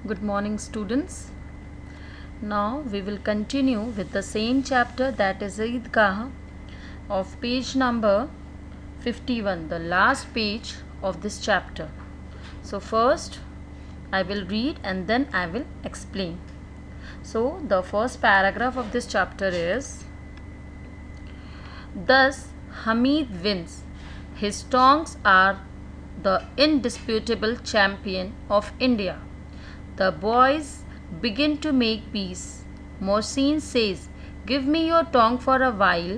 Good morning, students. Now we will continue with the same chapter, that is Eidgah, of page number 51, the last page of this chapter. So first I will read and then I will explain. So the first paragraph of this chapter is: Thus Hamid wins. His tongs are the indisputable champion of India. The boys begin to make peace. Mohsin says, "Give me your tongue for a while.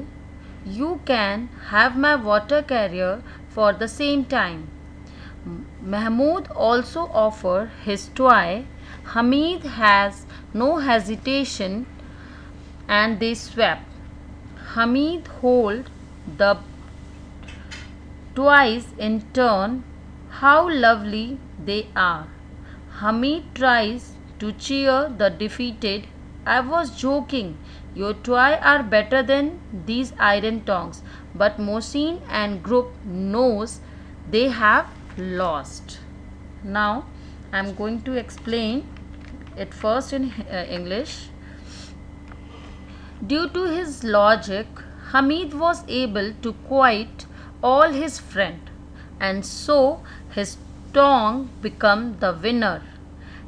You can have my water carrier for the same time." Mahmud also offers his toy. Hamid has no hesitation and they swap. Hamid holds the toys in turn. How lovely they are! Hamid tries to cheer the defeated. "I was joking. Your toys are better than these iron tongs." But Mohsin and group knows they have lost. Now I am going to explain it first in English. Due to his logic, Hamid was able to quiet all his friends, and so his tongue became the winner.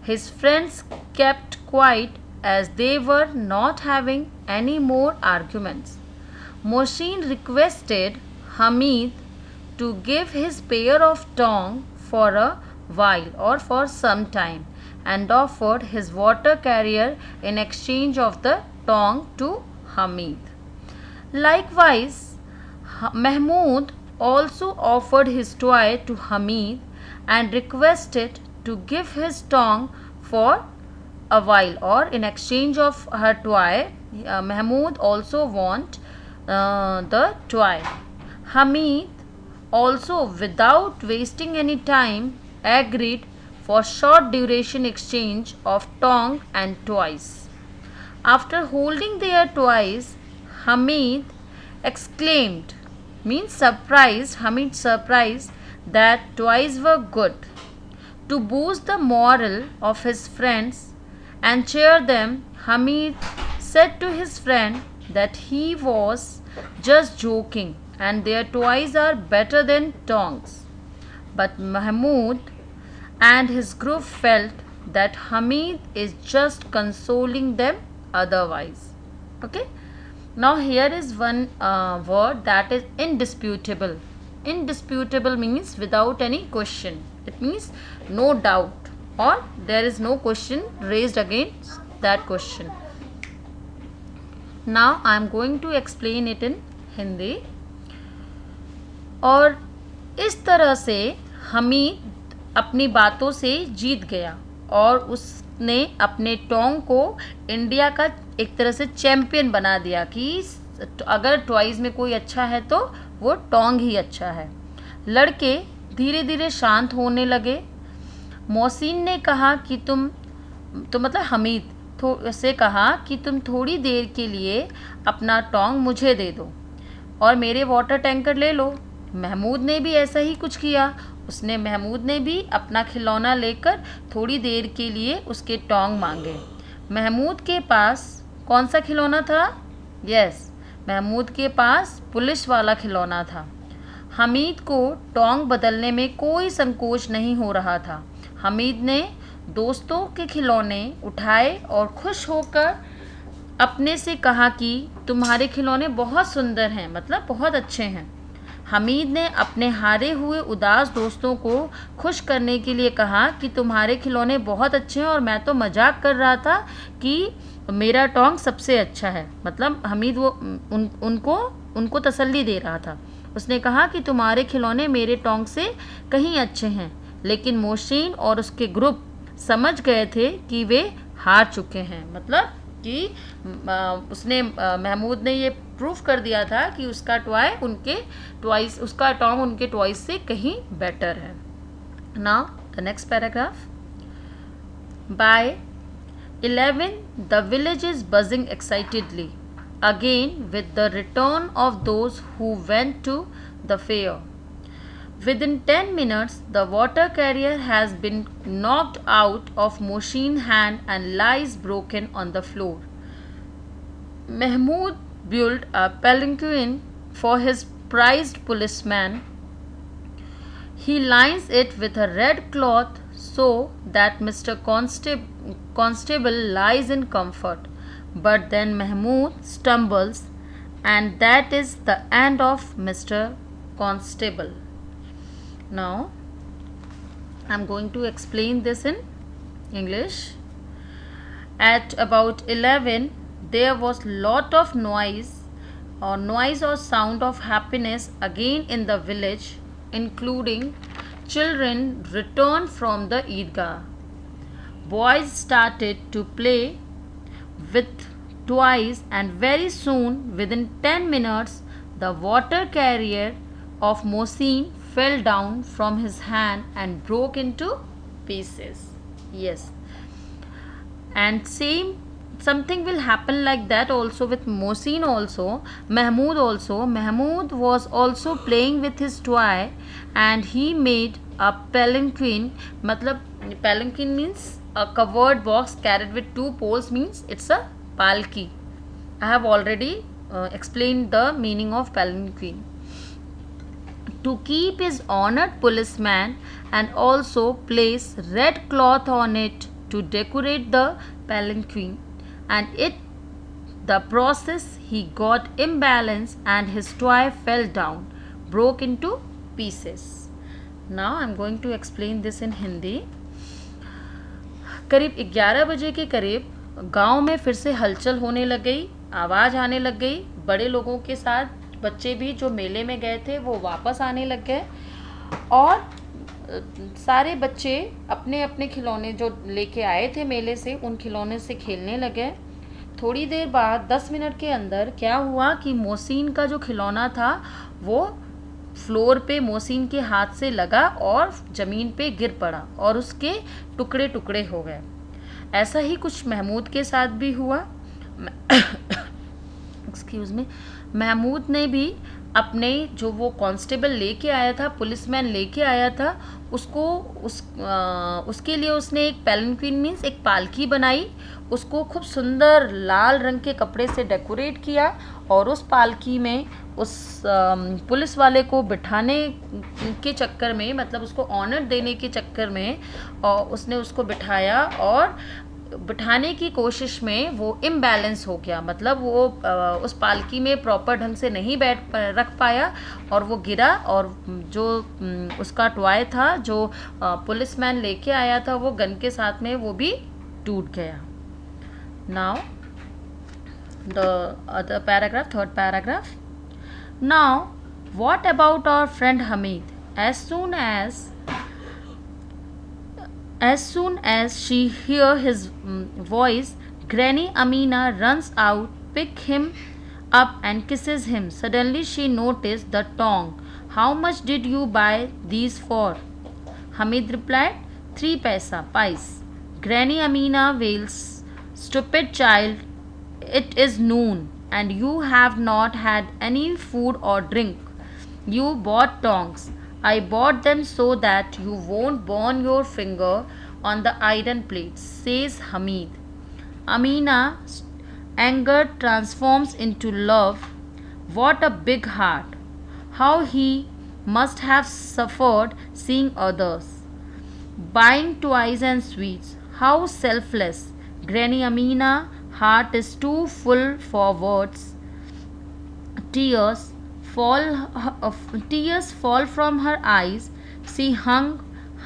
His friends kept quiet as they were not having any more arguments. Mohsin requested Hamid to give his pair of tongs for a while or for some time, and offered his water carrier in exchange of the tongue to Hamid. Likewise, Mahmud also offered his toy to Hamid and requested to give his tongue for a while, or in exchange of her toy. Mahmud also want the toy. Hamid also, without wasting any time, agreed for short duration exchange of tongue and toys. After holding their toys, Hamid exclaimed, means surprised, Hamid surprised that toys were good. To boost the morale of his friends and cheer them, Hamid said to his friend that he was just joking and their toys are better than tongs. But Mahmud and his group felt that Hamid is just consoling them otherwise. Okay. Now here is one word, that is indisputable. Indisputable means without any question. It means no doubt, or there is no question raised against that question. Now I am going to explain it in Hindi. और इस तरह से हमीद अपनी बातों से जीत गया और उसने अपने टोंग को इंडिया का एक तरह से चैम्पियन बना दिया कि अगर टॉयज़ में कोई अच्छा है तो वो टोंग ही अच्छा है। लड़के धीरे धीरे शांत होने लगे। मोहसिन ने कहा कि तुम मतलब हमीद से कहा कि तुम थोड़ी देर के लिए अपना टोंग मुझे दे दो और मेरे वाटर टैंकर ले लो। महमूद ने भी ऐसा ही कुछ किया। महमूद ने भी अपना खिलौना लेकर थोड़ी देर के लिए उसके टोंग मांगे। महमूद के पास कौन सा खिलौना था? यस, महमूद के पास पुलिस वाला खिलौना था। हमीद को टोंग बदलने में कोई संकोच नहीं हो रहा था। हमीद ने दोस्तों के खिलौने उठाए और खुश होकर अपने से कहा कि तुम्हारे खिलौने बहुत सुंदर हैं, मतलब बहुत अच्छे हैं। हमीद ने अपने हारे हुए उदास दोस्तों को खुश करने के लिए कहा कि तुम्हारे खिलौने बहुत अच्छे हैं और मैं तो मजाक कर रहा था कि मेरा टोंग सबसे अच्छा है। मतलब हमीद वो उनको तसल्ली दे रहा था। उसने कहा कि तुम्हारे खिलौने मेरे टोंग से कहीं अच्छे हैं। लेकिन मोहसिन और उसके ग्रुप समझ गए थे कि वे हार चुके हैं। मतलब कि महमूद ने ये प्रूफ कर दिया था कि उसका उसका टोंग उनके टॉयज से कहीं बेटर है। Now the next paragraph. By 11 the village is buzzing excitedly again with the return of those who went to the fair. Within 10 minutes, the water carrier has been knocked out of Moshin's hand and lies broken on the floor. Mahmoud built a palanquin for his prized policeman. He lines it with a red cloth so that Mr. Constable lies in comfort. But then Mahmoud stumbles, and that is the end of Mr. Constable. Now, I am going to explain this in English. At about 11, there was lot of noise or sound of happiness again in the village, including children returned from the Eidgah. Boys started to play with toys, and very soon, within 10 minutes, the water carrier of Mohsin fell down from his hand and broke into pieces. Yes, and something will happen like that also with Mohsin also. Mahmoud was also playing with his toy, and he made a palanquin. Matlab palanquin means a covered box carried with two poles, means it's a palki. I have already explained the meaning of palanquin. To keep his honored policeman, and also place red cloth on it to decorate the palanquin, and the process he got imbalanced and his toy fell down, broke into pieces. Now I am going to explain this in Hindi. करीब 11 बजे के करीब गांव में फिर से हलचल होने लग गई, आवाज़ आने लग गई। बड़े लोगों के साथ बच्चे भी जो मेले में गए थे वो वापस आने लग गए, और सारे बच्चे अपने अपने खिलौने जो लेके आए थे मेले से उन खिलौने से खेलने लगे। थोड़ी देर बाद 10 मिनट के अंदर क्या हुआ कि मोहसिन का जो खिलौना था वो फ्लोर पे मोहसिन के हाथ से लगा और ज़मीन पे गिर पड़ा और उसके टुकड़े टुकड़े हो गए। ऐसा ही कुछ महमूद के साथ भी हुआ। Excuse me. महमूद ने भी अपने जो वो कांस्टेबल लेके आया था, पुलिसमैन लेके आया था, उसके लिए उसने एक पैलेंक्विन मीन्स एक पालकी बनाई, उसको खूब सुंदर लाल रंग के कपड़े से डेकोरेट किया और उस पालकी में उस पुलिस वाले को बिठाने के चक्कर में, मतलब उसको ऑनर देने के चक्कर में, और उसने उसको बिठाया और बिठाने की कोशिश में वो इम्बैलेंस हो गया, मतलब वो उस पालकी में प्रॉपर ढंग से नहीं रख पाया और वो गिरा, और जो उसका टॉय था जो पुलिसमैन लेके आया था वो गन के साथ में वो भी टूट गया। Now the other paragraph, third paragraph. Now what about our friend Hamid? As soon as she hears his voice, Granny Amina runs out, picks him up and kisses him. Suddenly she noticed the tongue. How much did you buy these for? Hamid replied, 3 paisa, pice. Granny Amina wails, stupid child, it is noon and you have not had any food or drink. You bought tongs. I bought them so that you won't burn your finger on the iron plates, says Hamid. Amina's anger transforms into love. What a big heart! How he must have suffered seeing others buying toys and sweets. How selfless! Granny Amina's heart is too full for words. Tears fall from her eyes. She hung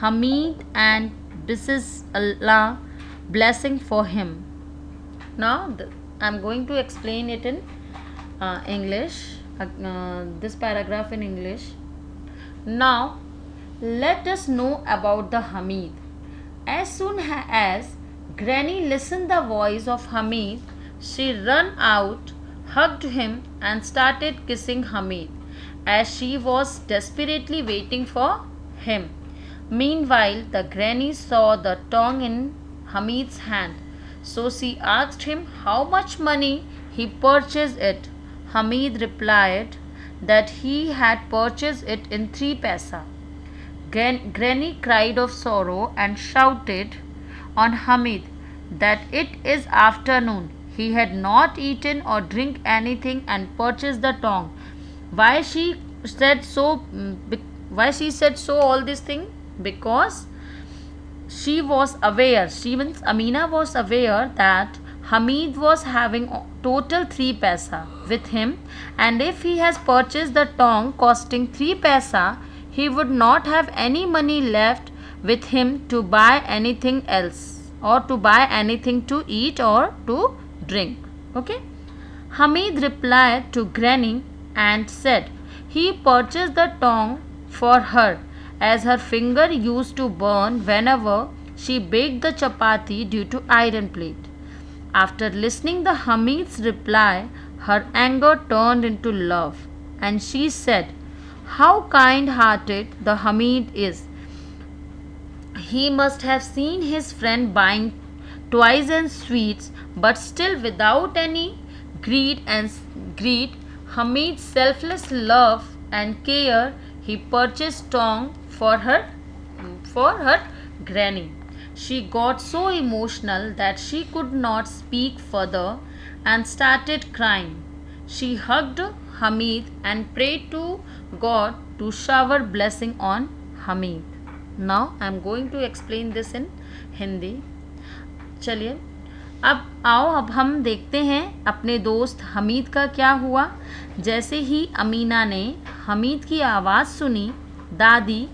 Hamid and besought Allah blessing for him. Now I am going to explain it in English. This paragraph in English. Now let us know about the Hamid. As soon as Granny listened the voice of Hamid, she ran out, hugged him and started kissing Hamid as she was desperately waiting for him. Meanwhile, the granny saw the tongue in Hamid's hand, so she asked him how much money he purchased it. Hamid replied that he had purchased it in 3 paisa. Granny cried of sorrow and shouted on Hamid that it is afternoon. He had not eaten or drink anything and purchased the tongue. Why she said so? Why she said so? All this thing because she was aware. She means Amina was aware that Hamid was having total 3 paisa with him, and if he has purchased the tongue costing 3 paisa, he would not have any money left with him to buy anything else or to buy anything to eat or to drink. Okay. Hamid replied to Granny and said he purchased the tongue for her as her finger used to burn whenever she baked the chapati due to iron plate. After listening the Hamid's reply, her anger turned into love and she said, how kind-hearted the Hamid is. He must have seen his friend buying toys and sweets, but still without any greed, Hamid's selfless love and care, he purchased tongue for her granny. She got so emotional that she could not speak further and started crying. She hugged Hamid and prayed to God to shower blessing on Hamid. Now I am going to explain this in Hindi. चलिए अब हम देखते हैं अपने दोस्त हमीद का क्या हुआ. जैसे ही अमीना ने हमीद की आवाज़ सुनी, दादी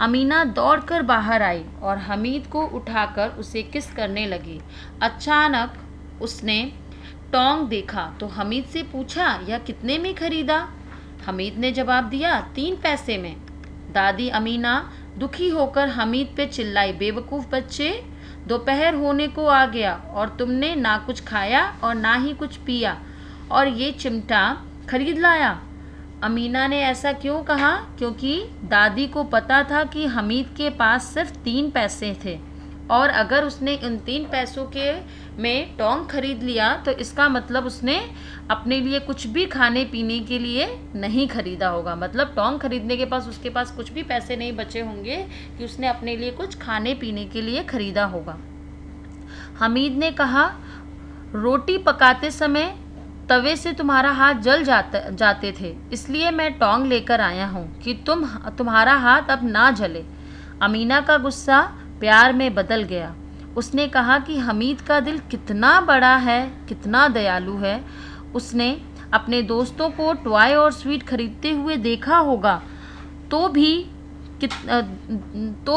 अमीना दौड़कर बाहर आई और हमीद को उठाकर उसे किस करने लगी. अचानक उसने टोंग देखा तो हमीद से पूछा, यह कितने में खरीदा. हमीद ने जवाब दिया, 3 पैसे में. दादी अमीना दुखी होकर हमीद पे चिल्लाई, बेवकूफ़ बच्चे, दोपहर होने को आ गया और तुमने ना कुछ खाया और ना ही कुछ पिया और ये चिमटा खरीद लाया. अमीना ने ऐसा क्यों कहा? क्योंकि दादी को पता था कि हमीद के पास सिर्फ 3 पैसे थे और अगर उसने इन 3 पैसों के में टोंग खरीद लिया तो इसका मतलब उसने अपने लिए कुछ भी खाने पीने के लिए नहीं खरीदा होगा. मतलब टोंग खरीदने के पास उसके पास कुछ भी पैसे नहीं बचे होंगे कि उसने अपने लिए कुछ खाने पीने के लिए खरीदा होगा. हमीद ने कहा, रोटी पकाते समय तवे से तुम्हारा हाथ जल जाते थे, इसलिए मैं टोंग लेकर आया हूँ कि तुम्हारा हाथ अब ना जले. अमीना का गुस्सा प्यार में बदल गया. उसने कहा कि हमीद का दिल कितना बड़ा है, कितना दयालु है. उसने अपने दोस्तों को टॉय और स्वीट खरीदते हुए देखा होगा तो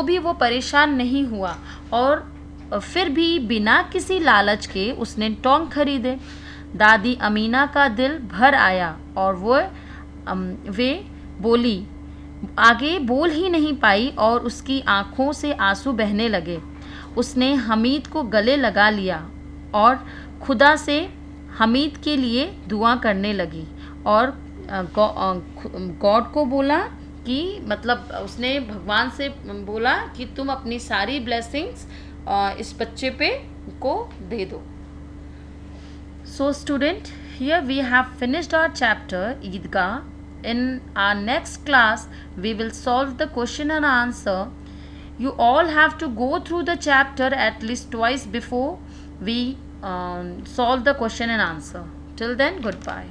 भी वो परेशान नहीं हुआ और फिर भी बिना किसी लालच के उसने टोंग खरीदे. दादी अमीना का दिल भर आया और वे बोली, आगे बोल ही नहीं पाई और उसकी आँखों से आंसू बहने लगे. उसने हमीद को गले लगा लिया और खुदा से हमीद के लिए दुआ करने लगी और गॉड को बोला कि मतलब उसने भगवान से बोला कि तुम अपनी सारी ब्लेसिंग्स इस बच्चे पे को दे दो. So student, here we have finished our chapter Eidgah. In our next class, we will solve the question and answer. You all have to go through the chapter at least twice before we solve the question and answer. Till then, goodbye.